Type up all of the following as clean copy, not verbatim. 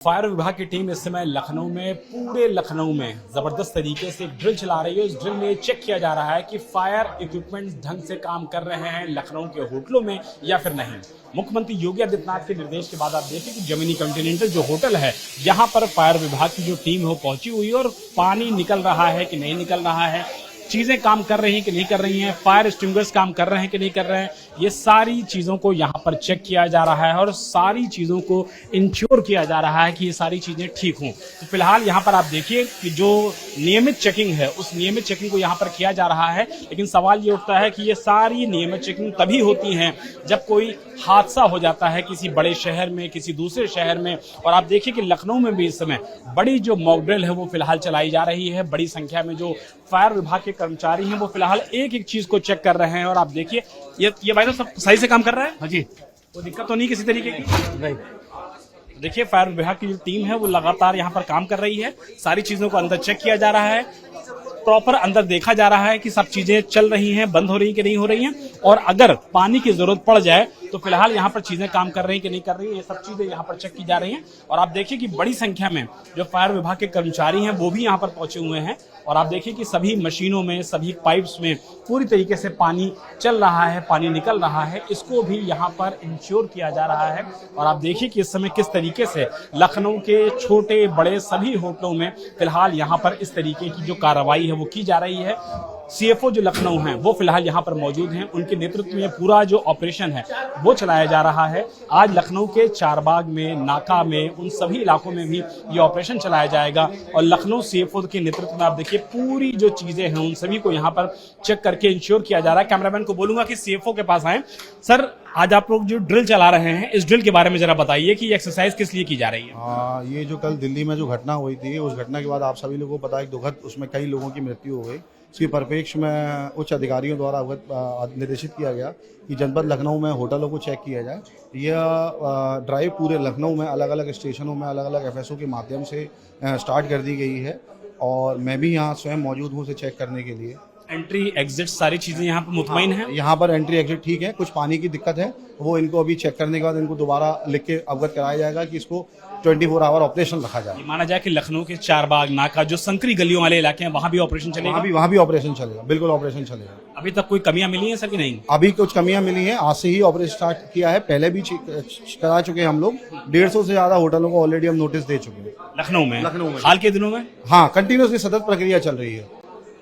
Fire विभाग की team इस समय लखनऊ में, पूरे लखनऊ में जबरदस्त तरीके से एक ड्रिल चला रही है। इस ड्रिल में चेक किया जा रहा है कि फायर इक्विपमेंट्स ढंग से काम कर रहे हैं लखनऊ के होटलों में या फिर नहीं। मुख्यमंत्री योगी आदित्यनाथ के निर्देश के बाद आप देखिए कि जमीनी कॉन्टिनेंटल जो होटल है, यहाँ पर फायर विभाग की जो टीम है वो पहुंची हुई है और पानी निकल रहा है कि नहीं निकल रहा है, चीजें काम कर रही हैं कि नहीं कर रही हैं, फायर एक्सटिंग्विशर्स काम कर रहे हैं कि नहीं कर रहे हैं, ये सारी चीजों को यहाँ पर चेक किया जा रहा है और सारी चीजों को इंश्योर किया जा रहा है कि ये सारी चीजें ठीक हों। तो फिलहाल यहाँ पर आप देखिए कि जो नियमित चेकिंग है उस नियमित चेकिंग को यहाँ पर किया जा रहा है, लेकिन सवाल ये उठता है कि ये सारी नियमित चेकिंग तभी होती है जब कोई हादसा हो जाता है किसी बड़े शहर में, किसी दूसरे शहर में। और आप देखिए कि लखनऊ में भी इस समय बड़ी जो मॉक ड्रिल है वो फिलहाल चलाई जा रही है। बड़ी संख्या में जो फायर विभाग के कर्मचारी हैं वो फिलहाल एक एक चीज को चेक कर रहे हैं। और आप देखिए ये भाई साहब सब सही से काम कर रहा है? हाँ जी, कोई दिक्कत तो नहीं किसी तरीके की? नहीं। देखिए फायर विभाग की जो टीम है वो लगातार यहाँ पर काम कर रही है, सारी चीजों को अंदर चेक किया जा रहा है, प्रॉपर अंदर देखा जा रहा है कि सब चीजें चल रही हैं, बंद हो रही कि नहीं हो रही हैं, और अगर पानी की जरूरत पड़ जाए तो फिलहाल यहाँ पर चीजें काम कर रही कि नहीं कर रही हैं, ये सब चीजें यहाँ पर चेक की जा रही हैं। और आप देखिए कि बड़ी संख्या में जो फायर विभाग के कर्मचारी हैं वो भी यहाँ पर पहुंचे हुए हैं। और आप देखिए कि सभी मशीनों में, सभी पाइप्स में पूरी तरीके से पानी चल रहा है, पानी निकल रहा है, इसको भी यहाँ पर इंश्योर किया जा रहा है। और आप देखिए कि इस समय किस तरीके से लखनऊ के छोटे बड़े सभी होटलों में फिलहाल यहाँ पर इस तरीके की जो कार्रवाई है वो की जा रही है। सीएफओ जो लखनऊ हैं वो फिलहाल यहाँ पर मौजूद हैं, उनके नेतृत्व में पूरा जो ऑपरेशन है वो चलाया जा रहा है। आज लखनऊ के चारबाग में, नाका में, उन सभी इलाकों में भी ये ऑपरेशन चलाया जाएगा। और लखनऊ सीएफओ के नेतृत्व में आप देखिए पूरी जो चीजें हैं उन सभी को यहाँ पर चेक करके इंश्योर किया जा रहा है। कैमरामैन को बोलूंगा कि सीएफओ के पास आए। सर, आज आप लोग जो ड्रिल चला रहे हैं, इस ड्रिल के बारे में जरा बताइए कि ये एक्सरसाइज किस लिए की जा रही है? ये जो कल दिल्ली में जो घटना हुई थी, उस घटना के बाद आप सभी लोगों को पता है कि दुखद उसमें कई लोगों की मृत्यु हो गई। इसके परिप्रेक्ष्य में उच्च अधिकारियों द्वारा अवगत निर्देशित किया गया कि जनपद लखनऊ में होटलों को चेक किया जाए। यह ड्राइव पूरे लखनऊ में अलग अलग स्टेशनों में अलग अलग एफएसओ के माध्यम से स्टार्ट कर दी गई है और मैं भी यहाँ स्वयं मौजूद हूँ उसे चेक करने के लिए। एंट्री एग्जिट सारी चीजें यहाँ पर मुतमईन है? यहाँ पर एंट्री एग्जिट ठीक है, कुछ पानी की दिक्कत है, वो इनको अभी चेक करने के बाद इनको दोबारा लिख के अवगत कराया जाएगा कि इसको 24 आवर ऑपरेशन रखा जाए। माना जाए कि लखनऊ के चारबाग, नाका, जो संकरी गलियों वाले इलाके हैं वहां भी ऑपरेशन चलेगा? वहाँ भी ऑपरेशन चलेगा, बिल्कुल ऑपरेशन चलेगा। अभी तक कोई कमियां मिली हैं सर कि नहीं? अभी कुछ कमियां मिली हैं, आज से ही ऑपरेशन स्टार्ट किया है, पहले भी करा चुके हैं हम लोग। 150 से ज्यादा होटलों को ऑलरेडी हम नोटिस दे चुके हैं लखनऊ में हाल के दिनों में। हाँ, कंटिन्यूसली सतत प्रक्रिया चल रही है,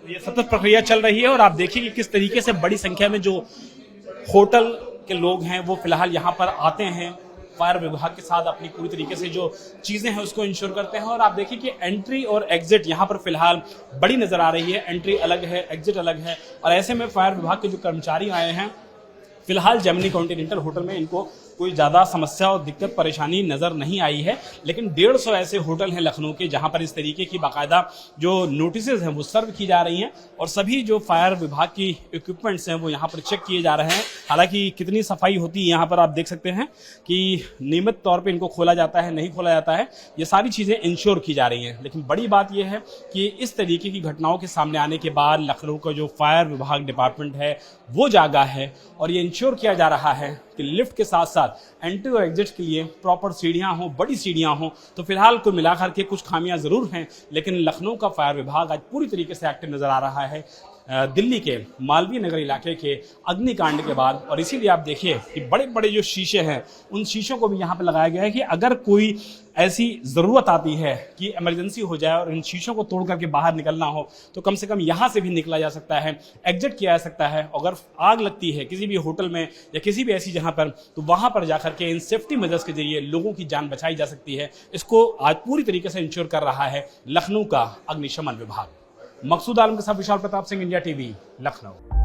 ये सतत प्रक्रिया चल रही है। और आप देखिए कि किस तरीके से बड़ी संख्या में जो होटल के लोग हैं वो फिलहाल यहाँ पर आते हैं, फायर विभाग के साथ अपनी पूरी तरीके से जो चीजें हैं उसको इंश्योर करते हैं। और आप देखिए कि एंट्री और एग्जिट यहाँ पर फिलहाल बड़ी नजर आ रही है, एंट्री अलग है, एग्जिट अलग है। और ऐसे में फायर विभाग के जो कर्मचारी आए हैं फिलहाल जमिनी कॉन्टिनेंटल होटल में इनको कोई ज़्यादा समस्या और दिक्कत परेशानी नज़र नहीं आई है। लेकिन 150 ऐसे होटल हैं लखनऊ के जहां पर इस तरीके की बाकायदा जो नोटिसेज हैं वो सर्व की जा रही हैं और सभी जो फायर विभाग की इक्विपमेंट्स हैं वो यहां पर चेक किए जा रहे हैं। हालांकि कितनी सफाई होती है यहाँ पर आप देख सकते हैं कि नियमित तौर पर इनको खोला जाता है, नहीं खोला जाता है, ये सारी चीज़ें इंश्योर की जा रही हैं। लेकिन बड़ी बात यह है कि इस तरीके की घटनाओं के सामने आने के बाद लखनऊ का जो फायर विभाग डिपार्टमेंट है वो जागा है और ये इंश्योर किया जा रहा है कि लिफ्ट के साथ साथ एंट्री और एग्जिट के लिए प्रॉपर सीढ़ियां हों, बड़ी सीढ़ियां हों। तो फिलहाल कुल मिलाकर के कुछ खामियां जरूर हैं, लेकिन लखनऊ का फायर विभाग आज पूरी तरीके से एक्टिव नजर आ रहा है दिल्ली के मालवीय नगर इलाके के अग्निकांड के बाद। और इसीलिए आप देखिए कि बड़े बड़े जो शीशे हैं उन शीशों को भी यहाँ पे लगाया गया है कि अगर कोई ऐसी ज़रूरत आती है कि इमरजेंसी हो जाए और इन शीशों को तोड़ करके बाहर निकलना हो तो कम से कम यहाँ से भी निकला जा सकता है, एग्जिट किया जा सकता है। अगर आग लगती है किसी भी होटल में या किसी भी ऐसी जगह पर तो वहाँ पर जाकर के इन सेफ्टी मेजर्स के जरिए लोगों की जान बचाई जा सकती है। इसको आज पूरी तरीके से इंश्योर कर रहा है लखनऊ का अग्निशमन विभाग। मकसूद आलम के साथ विशाल प्रताप सिंह, इंडिया टीवी, लखनऊ।